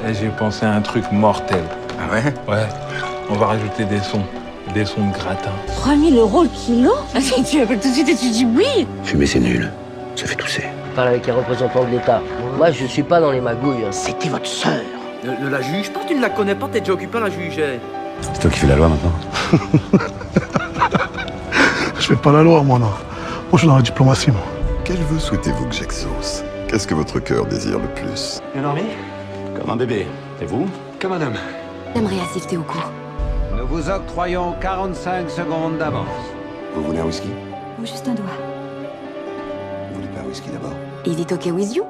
Et j'ai pensé à un truc mortel. Ah ouais? Ouais, on va rajouter des sons de gratin. 3 000 € le kilo? Tu appelles tout de suite et tu dis oui. Fumer, c'est nul. Ça fait tousser. Parle avec un représentant de l'État. Moi, je suis pas dans les magouilles. C'était votre sœur. Ne la juge pas, tu ne la connais pas, t'es déjà occupé à la juger. C'est toi qui fais la loi maintenant. Je fais pas la loi, moi, non. Moi, je suis dans la diplomatie, moi. Quel vœu souhaitez-vous que j'exauce? Qu'est-ce que votre cœur désire le plus? Bien dormi? Comme un bébé. Et vous? Comme un homme. J'aimerais assister au cours. Nous vous octroyons 45 secondes d'avance. Vous voulez un whisky? Ou juste un doigt. Vous voulez pas un whisky d'abord? Is it okay with you?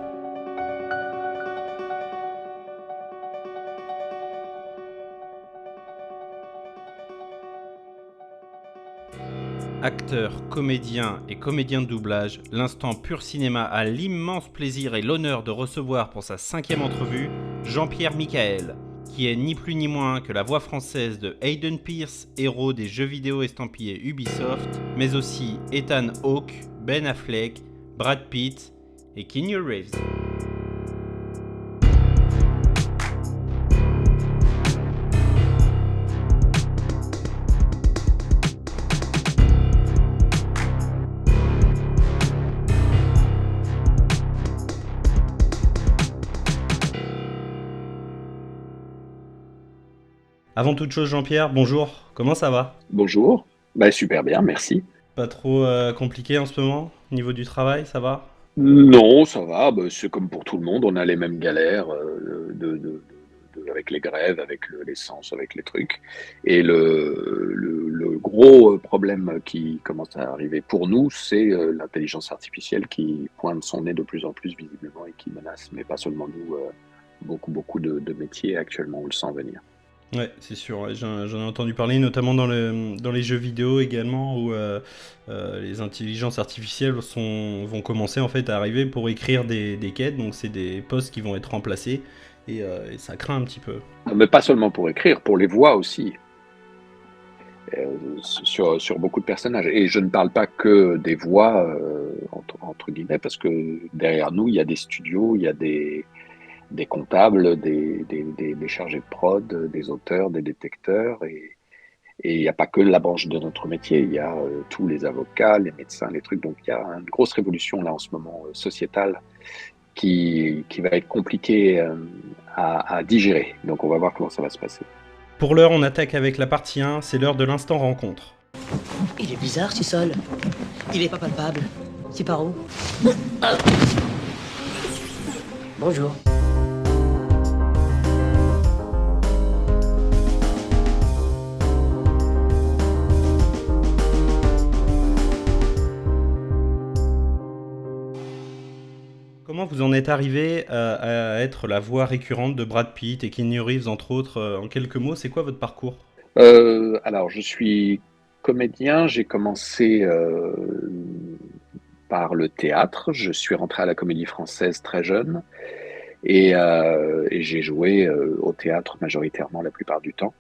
Acteur, comédien et comédien de doublage, l'instant pur cinéma a l'immense plaisir et l'honneur de recevoir pour sa 5e entrevue Jean-Pierre Michaël, qui est ni plus ni moins que la voix française de Aiden Pierce, héros des jeux vidéo estampillés Ubisoft, mais aussi Ethan Hawke, Ben Affleck, Brad Pitt et Keanu Reeves. Avant toute chose, Jean-Pierre, bonjour, comment ça va? Bonjour, super bien, merci. Pas trop compliqué en ce moment, au niveau du travail, ça va? Non, ça va, c'est comme pour tout le monde, on a les mêmes galères avec les grèves, avec l'essence, avec les trucs. Et le gros problème qui commence à arriver pour nous, c'est l'intelligence artificielle qui pointe son nez de plus en plus visiblement et qui menace, mais pas seulement nous, beaucoup de métiers actuellement, on le sent venir. Ouais, c'est sûr, ouais, j'en ai entendu parler, notamment dans les jeux vidéo également, où les intelligences artificielles vont commencer en fait à arriver pour écrire des quêtes, donc c'est des postes qui vont être remplacés, et ça craint un petit peu. Mais pas seulement pour écrire, pour les voix aussi, sur beaucoup de personnages. Et je ne parle pas que des voix, entre guillemets, parce que derrière nous, il y a des studios, il y a des comptables, des chargés de prod, des auteurs, des détecteurs, et il n'y a pas que la branche de notre métier, il y a tous les avocats, les médecins, les trucs, donc il y a une grosse révolution là en ce moment sociétale qui va être compliquée à digérer, donc on va voir comment ça va se passer. Pour l'heure, on attaque avec la partie 1, c'est l'heure de l'instant rencontre. Il est bizarre, ce sol. Il est pas palpable. C'est par où? Bonjour. Comment vous en êtes arrivé à être la voix récurrente de Brad Pitt et Keanu Reeves, entre autres? En quelques mots, c'est quoi votre parcours? Alors, je suis comédien, j'ai commencé par le théâtre, je suis rentré à la Comédie Française très jeune, et j'ai joué au théâtre majoritairement la plupart du temps,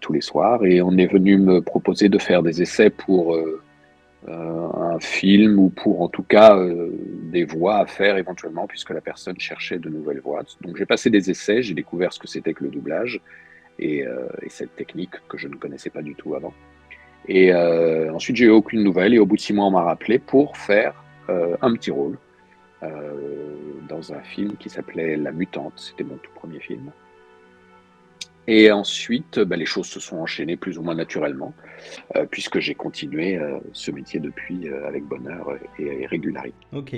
tous les soirs, et on est venu me proposer de faire des essais pour un film ou pour en tout cas des voix à faire éventuellement puisque la personne cherchait de nouvelles voix. Donc j'ai passé des essais, j'ai découvert ce que c'était que le doublage et cette technique que je ne connaissais pas du tout avant. Et ensuite j'ai eu aucune nouvelle et au bout de 6 mois on m'a rappelé pour faire un petit rôle dans un film qui s'appelait La Mutante, c'était mon tout premier film. Et ensuite, les choses se sont enchaînées plus ou moins naturellement, puisque j'ai continué ce métier depuis avec bonheur et régularité. Ok.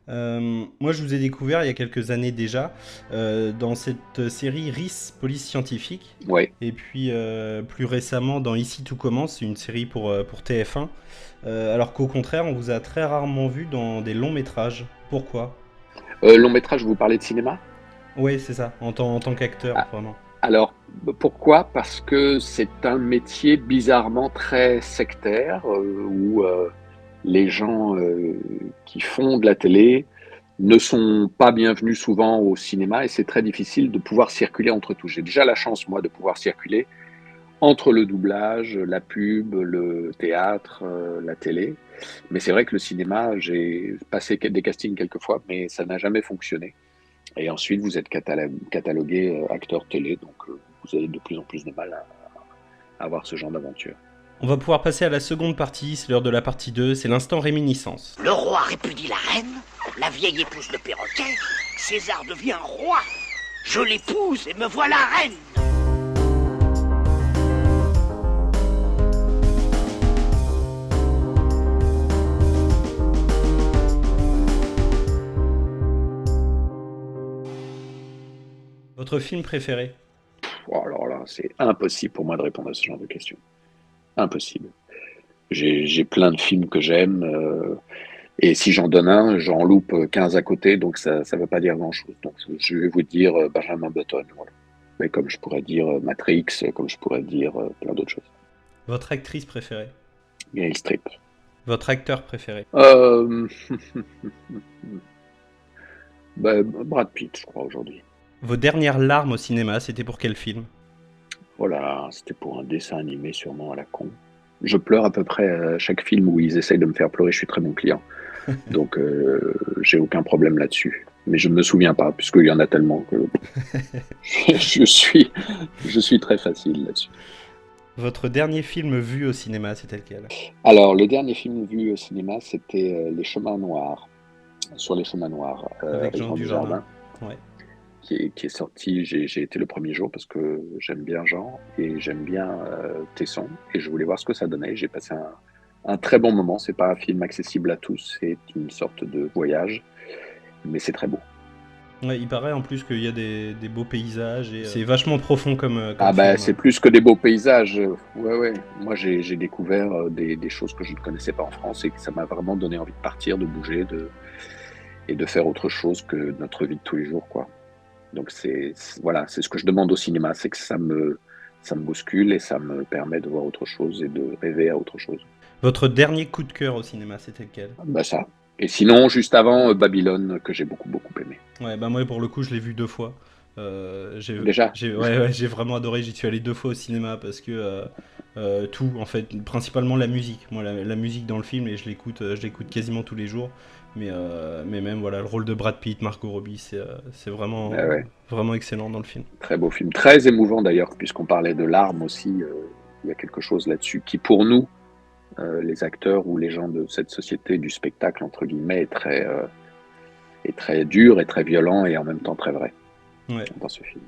Moi, je vous ai découvert il y a quelques années déjà dans cette série RIS, Police Scientifique. Ouais. Et puis plus récemment dans Ici tout commence, une série pour TF1. Alors qu'au contraire, on vous a très rarement vu dans des longs métrages. Pourquoi? Long métrage, vous parlez de cinéma? Oui, c'est ça, en tant qu'acteur, vraiment. Alors, pourquoi? Parce que c'est un métier bizarrement très sectaire, où les gens qui font de la télé ne sont pas bienvenus souvent au cinéma et c'est très difficile de pouvoir circuler entre tous. J'ai déjà la chance, moi, de pouvoir circuler entre le doublage, la pub, le théâtre, la télé. Mais c'est vrai que le cinéma, j'ai passé des castings quelques fois, mais ça n'a jamais fonctionné. Et ensuite, vous êtes catalogué acteur télé, donc vous avez de plus en plus de mal à avoir ce genre d'aventure. On va pouvoir passer à la seconde partie, c'est l'heure de la partie 2, c'est l'instant réminiscence. Le roi répudie la reine, la vieille épouse le perroquet, César devient roi. Je l'épouse et me voilà reine. Votre film préféré? Oh, alors là, c'est impossible pour moi de répondre à ce genre de questions. Impossible. J'ai plein de films que j'aime, et si j'en donne un, j'en loupe 15 à côté, donc ça ne veut pas dire grand-chose. Donc je vais vous dire Benjamin Button, voilà. Mais comme je pourrais dire Matrix, comme je pourrais dire plein d'autres choses. Votre actrice préférée? Meryl Streep. Votre acteur préféré? Brad Pitt, je crois, aujourd'hui. Vos dernières larmes au cinéma, c'était pour quel film? Voilà, c'était pour un dessin animé sûrement à la con. Je pleure à peu près à chaque film où ils essayent de me faire pleurer, je suis très bon client. Donc j'ai aucun problème là-dessus. Mais je ne me souviens pas, puisqu'il y en a tellement que je suis très facile là-dessus. Votre dernier film vu au cinéma, c'était lequel? Alors, le dernier film vu au cinéma, c'était Les Chemins Noirs. Sur Les Chemins Noirs. Avec Jean Dujardin. Ouais. Qui est sorti, j'ai été le premier jour parce que j'aime bien Jean et j'aime bien Tesson et je voulais voir ce que ça donnait. J'ai passé un très bon moment. C'est pas un film accessible à tous, c'est une sorte de voyage, mais c'est très beau. Ouais, il paraît en plus qu'il y a des beaux paysages et c'est vachement profond comme film. C'est plus que des beaux paysages. Ouais. Moi j'ai découvert des choses que je ne connaissais pas en France et que ça m'a vraiment donné envie de partir, de bouger, et de faire autre chose que notre vie de tous les jours, quoi. Donc c'est ce que je demande au cinéma, c'est que ça me bouscule et ça me permet de voir autre chose et de rêver à autre chose. Votre dernier coup de cœur au cinéma, c'était lequel? Ça. Et sinon, juste avant, Babylone, que j'ai beaucoup aimé. Ouais, moi pour le coup, je l'ai vu 2 fois. Déjà j'ai vraiment adoré, j'y suis allé 2 fois au cinéma parce que tout, en fait, principalement la musique. Moi, la musique dans le film, et je l'écoute quasiment tous les jours. Mais même voilà, le rôle de Brad Pitt, Margot Robbie, c'est vraiment, vraiment excellent dans le film. Très beau film, très émouvant d'ailleurs, puisqu'on parlait de larmes aussi. Il y a quelque chose là-dessus qui, pour nous, les acteurs ou les gens de cette société du spectacle, entre guillemets, est très dur et très violent et en même temps très vrai dans ce film.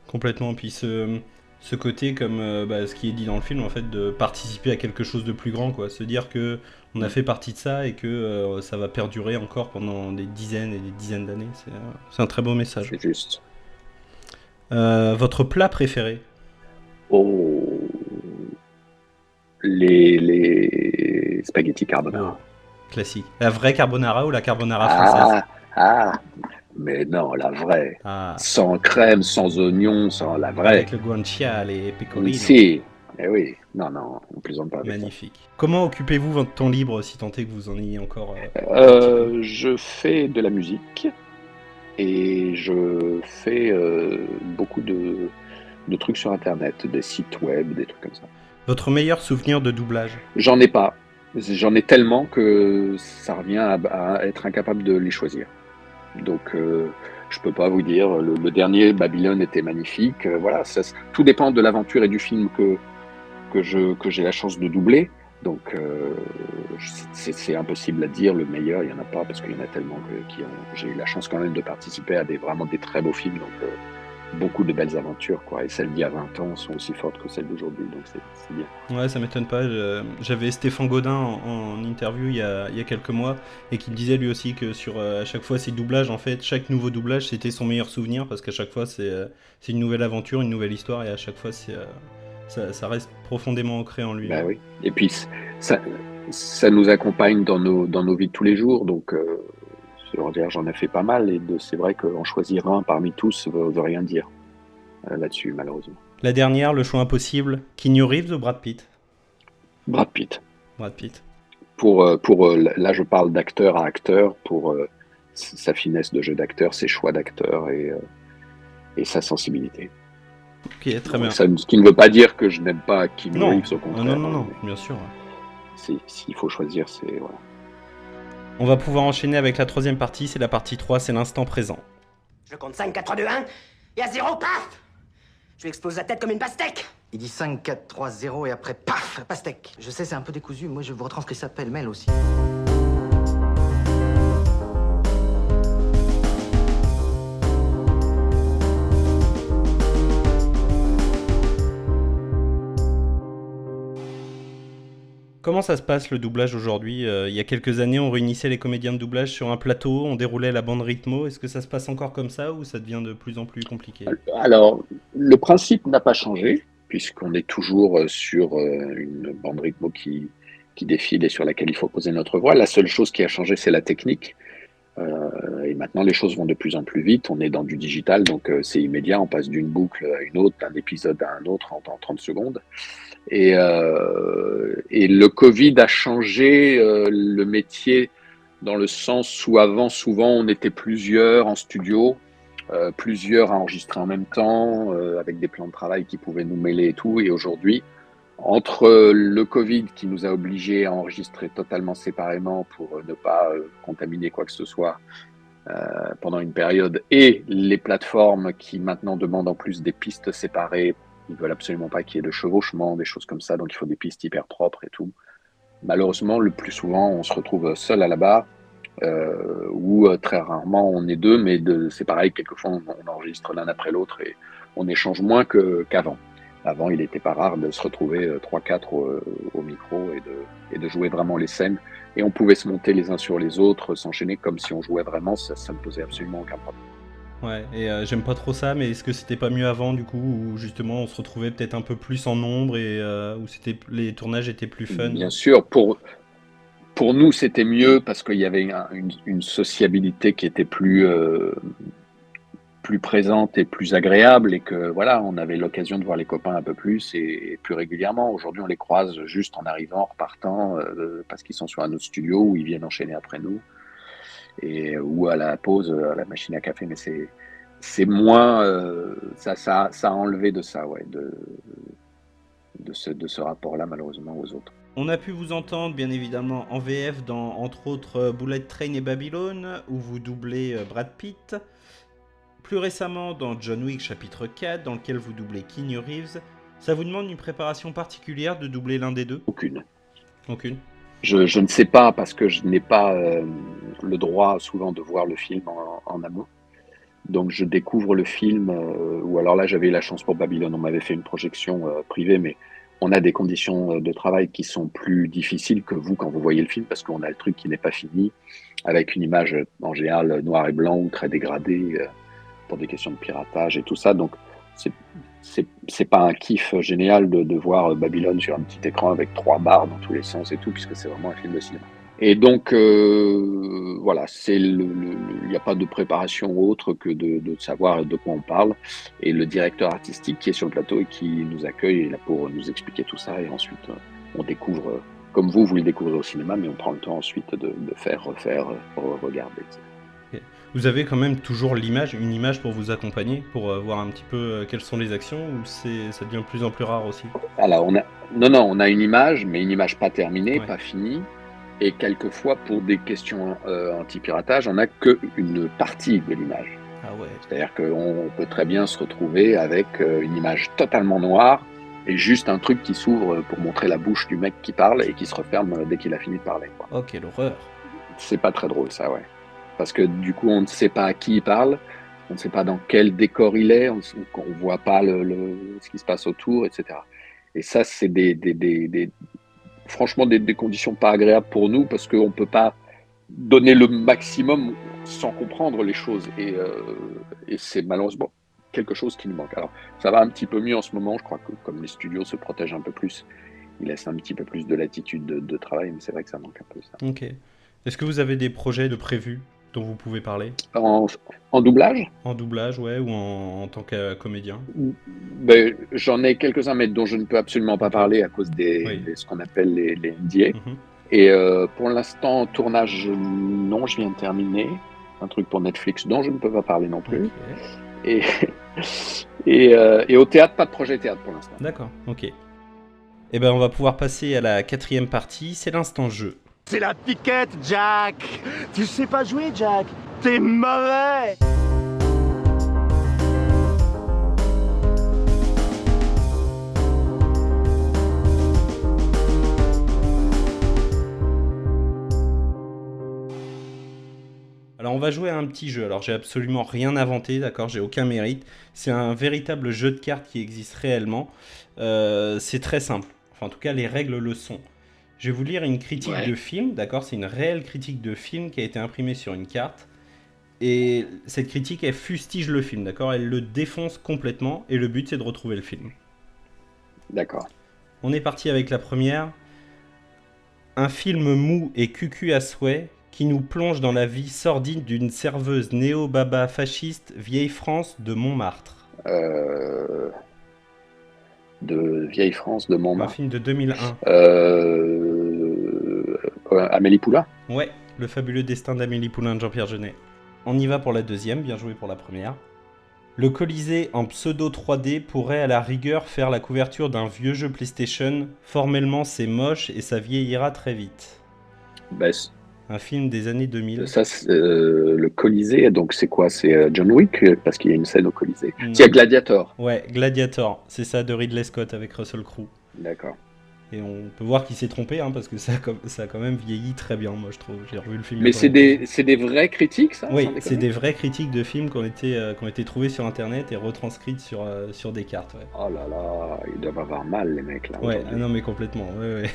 Complètement, puis ce côté, comme ce qui est dit dans le film, en fait, de participer à quelque chose de plus grand, quoi. Se dire que on a fait partie de ça et que ça va perdurer encore pendant des dizaines et des dizaines d'années. C'est un très beau message. C'est juste. Votre plat préféré? Oh, les spaghettis carbonara. Classique. La vraie carbonara ou la carbonara française? Mais non, la vraie. Sans crème, sans oignon, sans la vraie. Avec le guanciale et pecorino. Si, eh oui. Non, on plaisante pas. Magnifique. Comment occupez-vous votre temps libre, si tant est que vous en ayez encore Je fais de la musique et je fais beaucoup de trucs sur Internet, des sites web, des trucs comme ça. Votre meilleur souvenir de doublage? J'en ai pas. J'en ai tellement que ça revient à être incapable de les choisir. Donc, je peux pas vous dire. Le dernier, Babylone, était magnifique. Voilà, tout dépend de l'aventure et du film que j'ai la chance de doubler. Donc, c'est impossible à dire. Le meilleur, il n'y en a pas parce qu'il y en a tellement j'ai eu la chance quand même de participer à vraiment des très beaux films. Donc, beaucoup de belles aventures, quoi. Et celles d'il y a 20 ans sont aussi fortes que celles d'aujourd'hui. Donc, c'est bien. Ouais, ça m'étonne pas. J'avais Stéphane Gaudin en interview il y a quelques mois et qui me disait lui aussi que sur à chaque fois ses doublages, en fait, chaque nouveau doublage, c'était son meilleur souvenir parce qu'à chaque fois, c'est une nouvelle aventure, une nouvelle histoire et à chaque fois, ça reste profondément ancré en lui. Bah oui. Et puis, ça nous accompagne dans nos vies de tous les jours. Donc, j'en ai fait pas mal. Et c'est vrai qu'en choisir un parmi tous veut rien dire là-dessus, malheureusement. La dernière, le choix impossible, Keanu Reeves ou Brad Pitt? Brad Pitt. Brad Pitt. Là, je parle d'acteur à acteur, pour sa finesse de jeu d'acteur, ses choix d'acteur et sa sensibilité. Ok, très bien. Ce qui ne veut pas dire que je n'aime pas Keanu Reeves, au contraire. Non, bien sûr. S'il faut choisir, c'est... Voilà. On va pouvoir enchaîner avec la troisième partie, c'est la partie 3, c'est l'instant présent. Je compte 5, 4, 3, 2, 1, et à 0, paf! Je lui explose la tête comme une pastèque. Il dit 5, 4, 3, 0 et après, paf, pastèque. Je sais, c'est un peu décousu. Moi, je vous retranscris ça pêle-mêle aussi. Comment ça se passe le doublage aujourd'hui? Il y a quelques années, on réunissait les comédiens de doublage sur un plateau, on déroulait la bande rythmo. Est-ce que ça se passe encore comme ça ou ça devient de plus en plus compliqué? Alors, le principe n'a pas changé, puisqu'on est toujours sur une bande rythmo qui défile et sur laquelle il faut poser notre voix. La seule chose qui a changé, c'est la technique. Et maintenant, les choses vont de plus en plus vite. On est dans du digital, donc c'est immédiat. On passe d'une boucle à une autre, d'un épisode à un autre en 30 secondes. Et le Covid a changé le métier dans le sens où avant, souvent, on était plusieurs en studio, plusieurs à enregistrer en même temps, avec des plans de travail qui pouvaient nous mêler et tout. Et aujourd'hui, entre le Covid qui nous a obligés à enregistrer totalement séparément pour ne pas contaminer quoi que ce soit pendant une période, et les plateformes qui maintenant demandent en plus des pistes séparées, ils veulent absolument pas qu'il y ait de chevauchement, des choses comme ça, donc il faut des pistes hyper propres et tout. Malheureusement, le plus souvent, on se retrouve seul à la barre, ou très rarement on est deux, mais c'est pareil, quelquefois on enregistre l'un après l'autre et on échange moins qu'avant. Avant, il n'était pas rare de se retrouver 3-4 au micro et de jouer vraiment les scènes. Et on pouvait se monter les uns sur les autres, s'enchaîner comme si on jouait vraiment, ça ne posait absolument aucun problème. Ouais, et j'aime pas trop ça, mais est-ce que c'était pas mieux avant du coup, où justement on se retrouvait peut-être un peu plus en nombre et où les tournages étaient plus fun? Bien sûr, pour nous c'était mieux parce qu'il y avait une sociabilité qui était plus présente et plus agréable, et que voilà, on avait l'occasion de voir les copains un peu plus et plus régulièrement. Aujourd'hui, on les croise juste en arrivant, en repartant, parce qu'ils sont sur un autre studio ou ils viennent enchaîner après nous, ou à la pause, à la machine à café. Mais c'est moins, ça a enlevé de ça, ouais, de ce rapport-là, malheureusement, aux autres. On a pu vous entendre, bien évidemment, en VF dans, entre autres, Bullet Train et Babylone, où vous doublez Brad Pitt. Plus récemment, dans John Wick chapitre 4, dans lequel vous doublez Keanu Reeves. Ça vous demande une préparation particulière de doubler l'un des deux? Aucune. Aucune. Je ne sais pas, parce que je n'ai pas le droit souvent de voir le film en amont. Donc je découvre le film, ou alors là j'avais eu la chance pour Babylone, on m'avait fait une projection privée, mais on a des conditions de travail qui sont plus difficiles que vous quand vous voyez le film, parce qu'on a le truc qui n'est pas fini, avec une image en général noir et blanc ou très dégradée, pour des questions de piratage et tout ça. Donc c'est pas un kiff génial de voir Babylone sur un petit écran avec 3 barres dans tous les sens et tout, puisque c'est vraiment un film de cinéma. Et donc voilà, il n'y a pas de préparation autre que de savoir de quoi on parle, et le directeur artistique qui est sur le plateau et qui nous accueille est là pour nous expliquer tout ça, et ensuite on découvre, comme vous le découvrez au cinéma, mais on prend le temps ensuite de faire, refaire, regarder, etc. Vous avez quand même toujours une image pour vous accompagner, pour voir un petit peu quelles sont les actions, ou ça devient de plus en plus rare aussi? Alors on a une image, mais une image pas terminée, ouais, pas finie, et quelquefois pour des questions anti-piratage, on n'a qu'une partie de l'image. Ah ouais. C'est-à-dire qu'on peut très bien se retrouver avec une image totalement noire et juste un truc qui s'ouvre pour montrer la bouche du mec qui parle et qui se referme dès qu'il a fini de parler, quoi. Oh, quelle horreur. C'est pas très drôle, ça, ouais. Parce que du coup, on ne sait pas à qui il parle, on ne sait pas dans quel décor il est, on ne voit pas ce qui se passe autour, etc. Et ça, c'est franchement des conditions pas agréables pour nous, parce qu'on ne peut pas donner le maximum sans comprendre les choses. Et c'est malheureusement quelque chose qui nous manque. Alors, ça va un petit peu mieux en ce moment, je crois que comme les studios se protègent un peu plus, ils laissent un petit peu plus de latitude de travail, mais c'est vrai que ça manque un peu, ça. Ok. Est-ce que vous avez des projets de prévus dont vous pouvez parler? En doublage? En doublage, ouais, ou en tant que comédien? Ben, j'en ai quelques-uns, mais dont je ne peux absolument pas parler à cause des ce qu'on appelle les NDA. Mm-hmm. Et pour l'instant, tournage, non, je viens de terminer. Un truc pour Netflix dont je ne peux pas parler non plus. Okay. Et au théâtre, pas de projet théâtre pour l'instant. D'accord, ok. Eh ben, on va pouvoir passer à la 4e partie, c'est l'instant jeu. C'est la piquette, Jack! Tu sais pas jouer, Jack! T'es mauvais! va jouer à un petit jeu. Alors j'ai absolument rien inventé, d'accord, j'ai aucun mérite. C'est un véritable jeu de cartes qui existe réellement. C'est très simple. Enfin, en tout cas, les règles le sont. Je vais vous lire une critique de film, d'accord? C'est une réelle critique de film qui a été imprimée sur une carte. Et cette critique, elle fustige le film, d'accord? Elle le défonce complètement. Et le but, c'est de retrouver le film. D'accord. On est parti avec la première. Un film mou et cucu à souhait qui nous plonge dans la vie sordide d'une serveuse néo-baba fasciste vieille France de Montmartre. De vieille France de Montmartre. Un film de 2001. Amélie Poulain? Ouais, Le fabuleux destin d'Amélie Poulain de Jean-Pierre Jeunet. On y va pour la deuxième, bien joué pour la première. Le Colisée en pseudo 3D pourrait à la rigueur faire la couverture d'un vieux jeu PlayStation. Formellement, c'est moche et ça vieillira très vite. Un film des années 2000. Ça, le Colisée, donc c'est quoi? C'est John Wick, parce qu'il y a une scène au Colisée. C'est Gladiator. Ouais, Gladiator, c'est ça, de Ridley Scott avec Russell Crowe. D'accord. Et on peut voir qu'il s'est trompé, hein, parce que ça a quand même vieilli très bien, moi je trouve. J'ai revu le film. Mais c'est des vraies critiques, ça? Oui, c'est des vraies critiques de films qui ont été trouvées sur Internet et retranscrites sur des cartes. Ouais. Oh là là, ils doivent avoir mal, les mecs, là. Ouais, non mais complètement, ouais.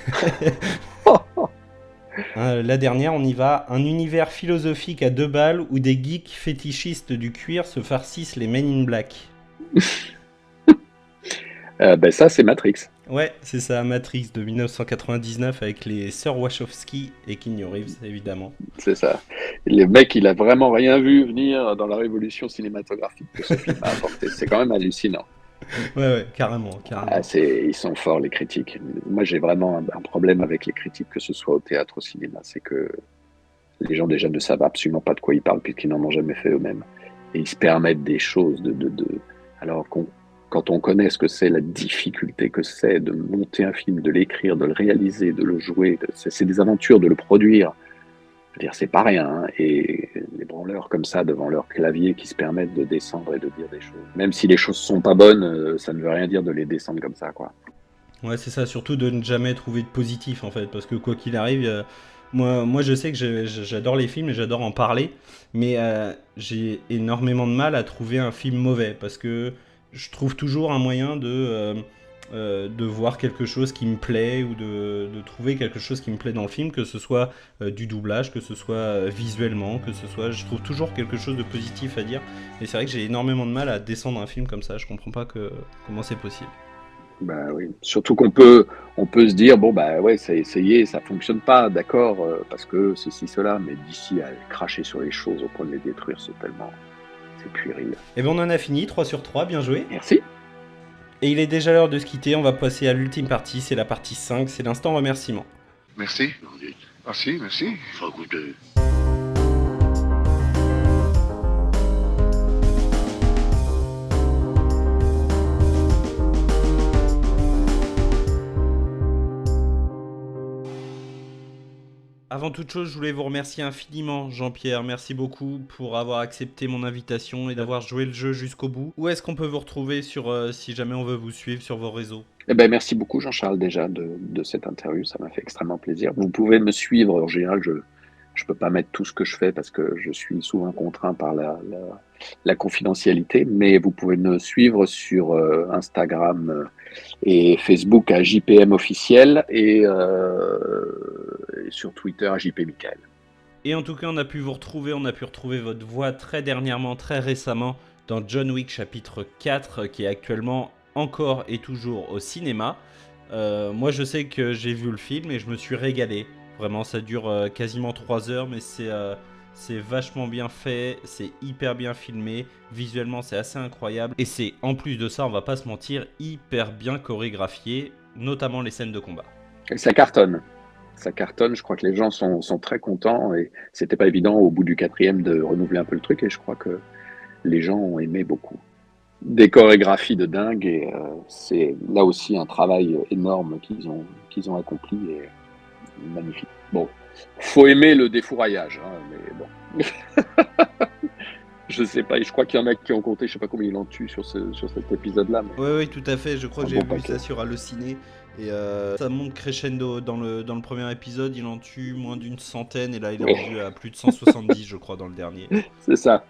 La dernière, on y va. Un univers philosophique à 2 balles où des geeks fétichistes du cuir se farcissent les Men in Black. Ça, c'est Matrix. Ouais, c'est ça, Matrix de 1999 avec les sœurs Wachowski et Keanu Reeves, évidemment. C'est ça. Le mec, il a vraiment rien vu venir dans la révolution cinématographique que ce film a apporté. C'est quand même hallucinant. Ouais, carrément. Ils sont forts, les critiques. Moi, j'ai vraiment un problème avec les critiques, que ce soit au théâtre, au cinéma. C'est que les gens, déjà, ne savent absolument pas de quoi ils parlent, puisqu'ils n'en ont jamais fait eux-mêmes. Et ils se permettent des choses alors quand on connaît ce que c'est, la difficulté que c'est de monter un film, de l'écrire, de le réaliser, de le jouer, c'est des aventures, de le produire. Je veux dire, c'est pas rien. Hein. Et les branleurs comme ça, devant leur clavier, qui se permettent de descendre et de dire des choses. Même si les choses sont pas bonnes, ça ne veut rien dire de les descendre comme ça, quoi. Ouais, c'est ça, surtout de ne jamais trouver de positif, en fait, parce que quoi qu'il arrive... Moi, je sais que j'adore les films et j'adore en parler, mais j'ai énormément de mal à trouver un film mauvais, parce que je trouve toujours un moyen de voir quelque chose qui me plaît, ou de trouver quelque chose qui me plaît dans le film, que ce soit du doublage, que ce soit visuellement, que ce soit... Je trouve toujours quelque chose de positif à dire, et c'est vrai que j'ai énormément de mal à descendre un film comme ça, je comprends pas comment c'est possible. Bah oui, surtout qu'on peut se dire, bon bah ouais, ça a essayé, ça fonctionne pas, d'accord, parce que ceci, cela, mais d'ici à cracher sur les choses au point de les détruire, c'est puéril. Et bien on en a fini, 3 sur 3, bien joué. Merci. Et il est déjà l'heure de se quitter, on va passer à l'ultime partie, c'est la partie 5, c'est l'instant remerciement. Merci. Merci. Faut écouter. Avant toute chose, je voulais vous remercier infiniment, Jean-Pierre. Merci beaucoup pour avoir accepté mon invitation et d'avoir joué le jeu jusqu'au bout. Où est-ce qu'on peut vous retrouver si jamais on veut vous suivre sur vos réseaux? Merci beaucoup, Jean-Charles, déjà, de cette interview. Ça m'a fait extrêmement plaisir. Vous pouvez me suivre. En général, je peux pas mettre tout ce que je fais parce que je suis souvent contraint par la confidentialité, mais vous pouvez me suivre sur Instagram et Facebook à JPM officiel et sur Twitter à JP Michael. Et en tout cas, on a pu retrouver votre voix très dernièrement, très récemment, dans John Wick chapitre 4, qui est actuellement encore et toujours au cinéma. Moi, je sais que j'ai vu le film et je me suis régalé. Vraiment, ça dure quasiment 3 heures, mais c'est vachement bien fait, c'est hyper bien filmé, visuellement c'est assez incroyable, et c'est, en plus de ça, on va pas se mentir, hyper bien chorégraphié, notamment les scènes de combat. Et ça cartonne, je crois que les gens sont très contents, et c'était pas évident au bout du 4e de renouveler un peu le truc, et je crois que les gens ont aimé beaucoup. Des chorégraphies de dingue, et c'est là aussi un travail énorme qu'ils ont accompli, et magnifique. Bon, faut aimer le défouraillage, hein, mais bon. Je sais pas, je crois qu'il y en a qui ont compté, je sais pas combien ils en tuent sur cet épisode-là. Mais... Oui, tout à fait. Je crois que Un j'ai bon vu paquet. ça sur Allociné. Et ça monte crescendo. Dans le premier épisode, il en tue moins d'une centaine. Et là, il est rendu à plus de 170, je crois, dans le dernier. C'est ça.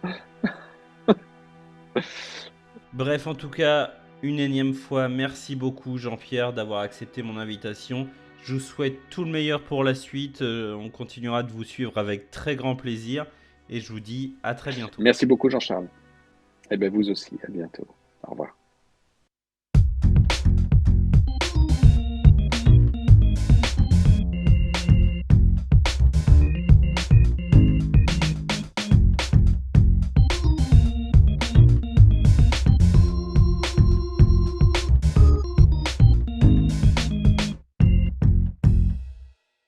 Bref, en tout cas, une énième fois, merci beaucoup Jean-Pierre d'avoir accepté mon invitation. Je vous souhaite tout le meilleur pour la suite. On continuera de vous suivre avec très grand plaisir. Et je vous dis à très bientôt. Merci beaucoup Jean-Charles. Et bien vous aussi, à bientôt. Au revoir.